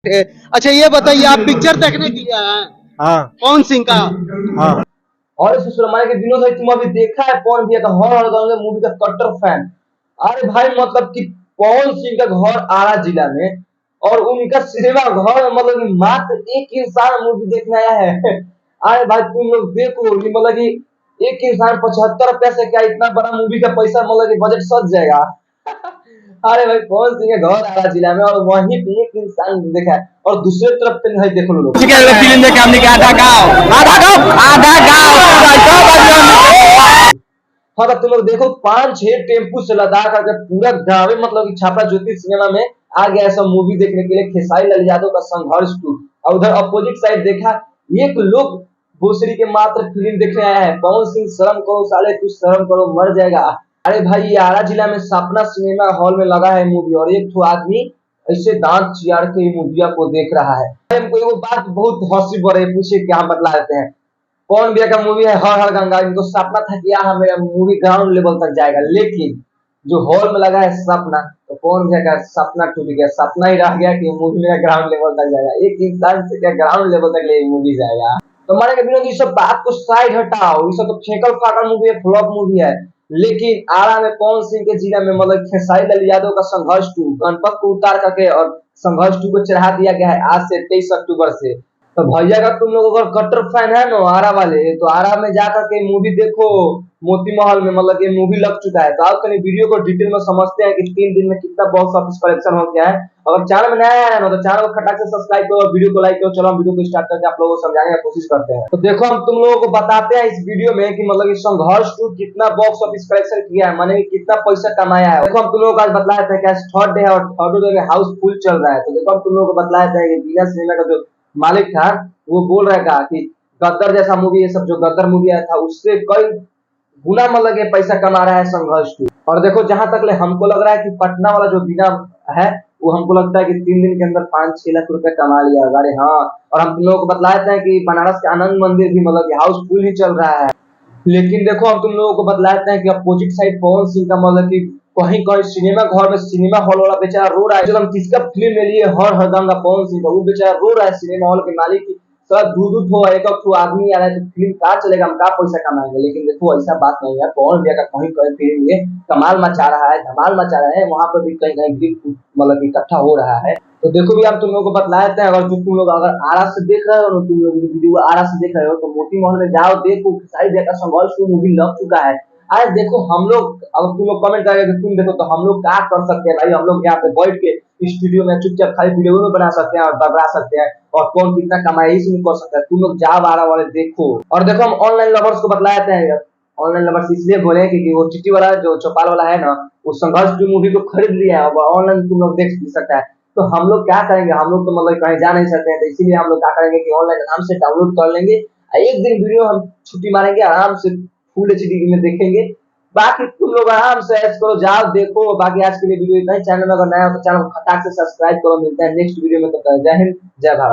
अच्छा ये बताइए, आप पिक्चर देखने के लिए आए हैं? हाँ कौन सिंह का? हाँ। और इस सुलेमानी के दिनों से तुम अभी देखा है पवन भैया का हर गांव में मूवी का कट्टर फैन। अरे भाई मतलब कि पवन सिंह का घर आरा जिला में और उनका सिनेमा घर मतलब कि मात्र एक इंसान मूवी देखने आया है। अरे भाई तुम लोग देखो मतलब कि एक इंसान 75 रुपया से क्या इतना बड़ा मूवी का पैसा मतलब कि बजट सज जाएगा। अरे भाई पवन सिंह का घर आरा जिला में और वहीं पे एक इंसान देखा है और दूसरे तरफ पे भाई देखो लोग फिल्म देखे हमने आधा गाँव हाँ तो तुम लोग देखो 5-6 टेम्पू से लदा करके पूरा गाँव मतलब कि छापरा ज्योति सिनेमा में आ गया ऐसा मूवी देखने के लिए खेसारी लाल यादव का संघर्ष 2। और उधर अपोजिट साइड देखा एक लोग भोसड़ी के मात्र फिल्म देखने आया है। पवन सिंह शर्म करो साले, कुछ शर्म करो मर जाएगा। अरे भाई ये आरा जिला में सपना सिनेमा हॉल में लगा है मूवी और एक तो आदमी ऐसे दांत चियार के मूविया को देख रहा है। हमको एगो बात बहुत हंसी पड़ रही है, पूछिए क्या बतला देते हैं। कौन भैया का मूवी है हर हर गंगा, इनको सपना था कि यार मेरा मूवी ग्राउंड लेवल तक जाएगा, लेकिन जो हॉल में लगा है सपना तो कौन भैया का सपना टूट गया। सपना ही रह गया कि मूवी मेरा ग्राउंड लेवल तक जाएगा। एक इंसान से क्या ग्राउंड लेवल तक ले मूवी जाएगा। तो माने के विनोद ये सब बात को साइड हटाओ, ये सब तो फेंकल फाकल मूवी है, फ्लॉप मूवी है। लेकिन आरा में पवन सिंह के जिला में मतलब खेसारी लाल यादव का संघर्ष 2 गणपत को उतार करके और संघर्ष 2 को चढ़ा दिया गया है आज से 23 अक्टूबर से। तो भैया का तुम लोग अगर कट्टर फैन है ना आरा वाले तो आरा में जाकर के मूवी देखो। मोती महल में मतलब ये मूवी लग चुका है। तो आप कहीं वीडियो को डिटेल में समझते हैं कि 3 दिन में कितना बॉक्स ऑफिस कलेक्शन हो गया है। अगर चैनल में नया है ना तो चैनल को खटाक से सब्सक्राइब करो और वीडियो को लाइक करो। चलो हम वीडियो को स्टार्ट करके आप लोगों को समझाने की कोशिश करते हैं। तो देखो हम तुम लोगों को बताते हैं इस वीडियो में कि मतलब संघर्ष 2 कितना बॉक्स ऑफिस कलेक्शन किया है, माने कितना पैसा कमाया है। देखो हम तुम लोगों को आज बतलाया था कि आज थर्ड डे है और थर्ड डे में हाउस फुल चल रहा है। तो देखो हम तुम लोगों को बतलाया था कि बिना सिनेमा का जो मालिक था वो बोल रहा था कि गद्दर जैसा मूवी, ये सब जो गद्दर मूवी आया था उससे कई गुना मतलब ये पैसा कमा रहा है संघर्ष 2। और देखो जहां तक ले हमको लग रहा है कि पटना वाला जो बिना है वो हमको लगता है कि 3 दिन के अंदर 5-6 लाख रुपए कमा लिया। अरे हाँ, और हम तुम लोगों को बतलाया था कि बनारस के आनंद मंदिर भी मतलब हाउसफुल ही चल रहा है। लेकिन देखो हम तुम लोगों को बतलाते हैं कि अपोजिट साइड पवन सिंह का मतलब कि कहीं कहीं सिनेमा घर में सिनेमा हॉल वाला बेचारा रो रहा है। जब हम किसका फिल्म ले लिए हर हरदम का पवन सिंह का, वो बेचारा रो रहा है सिनेमा हॉल के मालिक की सब दूर हो एक आदमी आ रहा है तो फिल्म कहाँ चलेगा, हम कहाँ पैसा कमाएंगे। लेकिन देखो ऐसा बात नहीं है, पवन भैया का कहीं कहीं फिल्म ये कमाल मचा रहा है, धमाल मचा रहा है। वहां पर भी कहीं कहीं भीड़ मतलब इकट्ठा हो रहा है। तो देखो भी हम तुम लोगों को बतलाए थे, अगर तुम लोग अगर आरा से देख रहे हो, तुम लोग वीडियो आरा से देख रहे हो तो मोती महल में जाओ, देखो सारी जगह संघर्ष मूवी लग चुका है। अरे देखो हम लोग अगर तुम लोग कमेंट करेंगे तुम देखो तो हम लोग क्या कर सकते हैं भाई। हम लोग यहाँ पे बैठ के स्टूडियो में चुपचाप खाली वीडियो में बना सकते हैं और बना सकते हैं और कौन कितना कमाई इसमें कर सकता है। तुम लोग जाओ आरा वाले देखो। और देखो हम ऑनलाइन लवर्स को बतलाए थे, ऑनलाइन लवर्स इसलिए बोले क्योंकि वो टीटी वाला जो चौपाल वाला है ना वो संघर्ष जो मूवी को खरीद लिया है और ऑनलाइन तुम लोग देख सकता है। तो हम लोग क्या करेंगे, हम लोग तो मतलब कहीं जा नहीं सकते हैं, तो इसीलिए हम लोग क्या करेंगे कि ऑनलाइन आराम से डाउनलोड कर लेंगे। एक दिन वीडियो हम छुट्टी मारेंगे, आराम से फुल एचडी में देखेंगे। बाकी तुम लोग आराम से ऐश करो, जाओ देखो। बाकी आज के लिए वीडियो इतना ही। चैनल में अगर नया हो तो चैनल को खटाक से सब्सक्राइब करो। मिलता है नेक्स्ट वीडियो में, तो जय हिंद जय भारत।